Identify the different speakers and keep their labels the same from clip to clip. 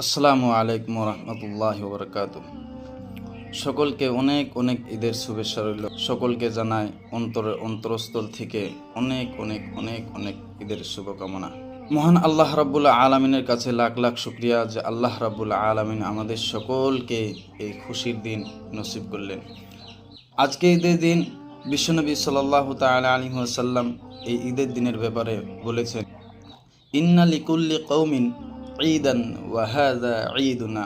Speaker 1: আসসালামু আলাইকুম রহমতুল্লাহি ওয়া বারাকাতুহু। সকলকে অনেক অনেক ঈদের শুভেচ্ছা রইল। সকলকে জানাই অন্তরস্থল থেকে অনেক অনেক অনেক অনেক ঈদের শুভকামনা। মহান আল্লাহ রাব্বুল আলামিনের কাছে লাখ লাখ শুকরিয়া যে আল্লাহ রাব্বুল আলামিন আমাদের সকলকে এই খুশির দিন নসিব করলেন। আজকে ঈদের দিন বিশ্বনবী সাল্লাল্লাহু তাআলা আলাইহি ওয়াসাল্লাম এই ঈদের দিনের ব্যাপারে বলেছেন, ইন্না লিকুল্লি কওমিন ঈদান ওয়া হাযা ঈদুনা।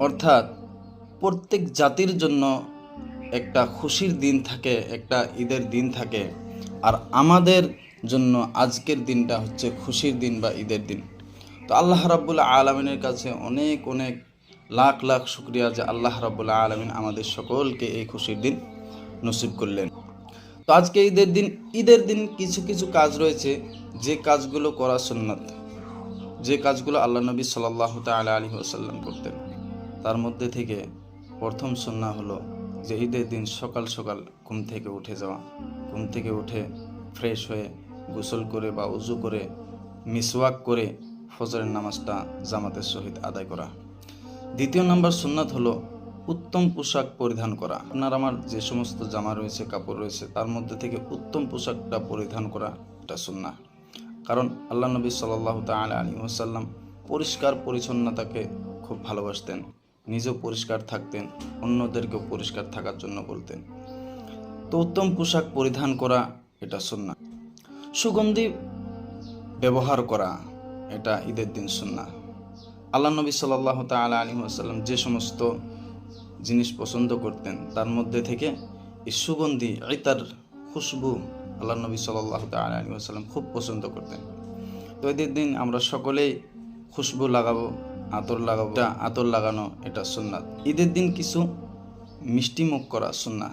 Speaker 1: অর্থাৎ প্রত্যেক জাতির জন্য একটা খুশির দিন থাকে, একটা ঈদের দিন থাকে, আর আমাদের জন্য আজকের দিনটা হচ্ছে খুশির দিন বা ঈদের দিন। তো আল্লাহ রাব্বুল আলামিনের কাছে অনেক অনেক লাখ লাখ শুকরিয়া যে আল্লাহ রাব্বুল আলামিন আমাদের সকলকে এই খুশির দিন নসিব করলেন। তো আজকে ঈদের দিন কিছু কিছু কাজ রয়েছে যে কাজগুলো করা সুন্নাত, যে কাজগুলো আল্লাহ নবী সাল্লাল্লাহু তাআলা আলাইহি ওয়াসাল্লাম করতেন। তার মধ্যে থেকে প্রথম সুন্নাহ হলো যে ঈদের দিন সকাল সকাল ঘুম থেকে উঠে যাওয়া, ঘুম থেকে উঠে ফ্রেশ হয়ে গোসল করে বা উজু করে মিসওয়াক করে ফজরের নামাজটা জামাতের সহিত আদায় করা। দ্বিতীয় নম্বর সুন্নাত হলো উত্তম পোশাক পরিধান করা। আপনার আমার যে সমস্ত জামা রয়েছে, কাপড় রয়েছে, তার মধ্যে থেকে উত্তম পোশাকটা পরিধান করা এটা সুন্নাহ। কারণ আল্লাহ নবী সাল্লাল্লাহু তাআলা আলাইহি ওয়াসাল্লাম পরিষ্কার পরিচ্ছন্নতাকে খুব ভালোবাসতেন, নিজেও পরিষ্কার থাকতেন, অন্যদেরকেও পরিষ্কার থাকার জন্য বলতেন। তো উত্তম পোশাক পরিধান করা এটা সুন্নাহ। সুগন্ধি ব্যবহার করা এটা ঈদের দিন সুন্নাহ। আল্লাহ নবী সাল্লাল্লাহু তাআলা আলাইহি ওয়াসাল্লাম যে সমস্ত জিনিস পছন্দ করতেন তার মধ্যে থেকে এই সুগন্ধি ইতার খুশবু আল্লাহ নবী সাল্লাল্লাহু তাআলা আলাইহি ওয়াসাল্লাম খুব পছন্দ করতেন। তো ঈদের দিন আমরা সকলেই খুশবু লাগাবো, আতর লাগানো এটা সুন্নাত। ঈদের দিন কিছু মিষ্টি মুখ করা সুন্নাহ।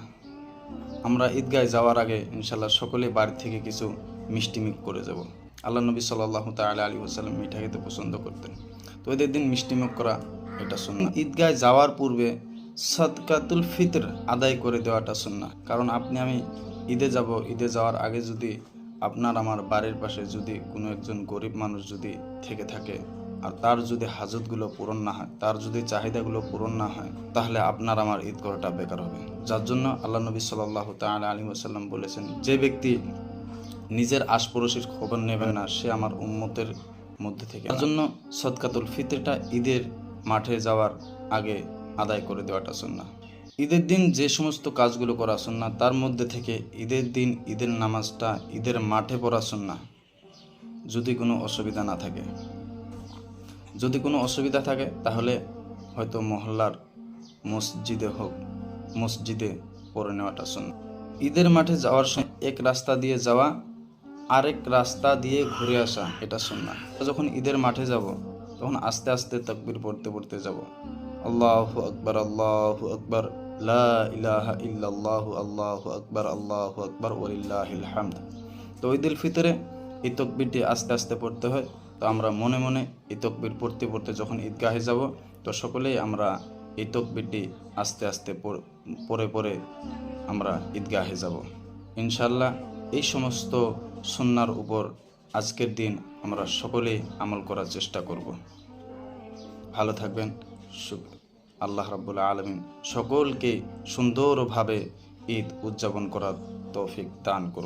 Speaker 1: আমরা ঈদগাহে যাওয়ার আগে ইনশাআল্লাহ সকলে বাড়ি থেকে কিছু মিষ্টি মুখ করে যাব। আল্লাহ নবী সাল্লাল্লাহু তাআলা আলাইহি ওয়াসাল্লাম মিঠা খেতে পছন্দ করতেন। তো ঈদের দিন মিষ্টি মুখ করা এটা সুন্নাহ। ঈদগাহে যাওয়ার পূর্বে সাদকাতুল ফিতর আদায় করে দেওয়াটা সুন্নাহ। কারণ আপনি আমি ঈদে যাব, ঈদে যাওয়ার আগে যদি আপনার আমার বাড়ির পাশে যদি কোনো একজন গরিব মানুষ যদি থেকে থাকে আর তার যদি হাজতগুলো পূরণ না হয়, তার যদি চাহিদাগুলো পূরণ না হয়, তাহলে আপনার আমার ঈদ করাটা বেকার হবে। যার জন্য আল্লাহ নবী সাল্লাল্লাহু তাআলা আলাইহি ওয়াসাল্লাম বলেছেন, যে ব্যক্তি নিজের আশপাশের খবর নেবে না সে আমার উম্মতের মধ্যে থেকে। তার জন্য সদকাতুল ফিতরটা ঈদের মাঠে যাওয়ার আগে আদায় করে দেওয়াটা সুন্নাহ। ঈদের দিন যে সমস্ত কাজগুলো করা সুন্নাহ তার মধ্যে থেকে ঈদের দিন ঈদের নামাজটা ঈদের মাঠে পড়া সুন্নাহ। যদি কোনো অসুবিধা না থাকে, যদি কোনো অসুবিধা থাকে তাহলে হয়তো মহল্লার মসজিদে হোক, মসজিদে পড়ে নেওয়াটা সুন্নাহ। ঈদের মাঠে যাওয়ার সময় এক রাস্তা দিয়ে যাওয়া, আরেক রাস্তা দিয়ে ঘুরে আসা এটা সুন্নাহ। যখন ঈদের মাঠে যাব তখন আস্তে আস্তে তাকবীর পড়তে পড়তে যাব। আল্লাহু আকবার, আল্লাহু আকবার, লা ইলাহা ইল্লাল্লাহু, আল্লাহু আকবার, আল্লাহু আকবার, ওয়ালিল্লাহিল হামদ। তো ঈদুল ফিতরে এই তাকবীরটি আস্তে আস্তে পড়তে হয়। তো আমরা মনে মনে এই তাকবীর পড়তে পড়তে যখন ঈদগাহে যাব তো সকলেই আমরা এই তাকবীরটি আস্তে আস্তে পড়ে পড়ে আমরা ঈদগাহে যাব। ইনশাআল্লাহ এই সমস্ত সুন্নাহর উপর আজকের দিন আমরা সকলেই আমল করার চেষ্টা করব। ভালো থাকবেন। আল্লাহ রাব্বুল আলামিন সকলকে সুন্দরভাবে ঈদ উদযাপন করার তৌফিক দান করুন।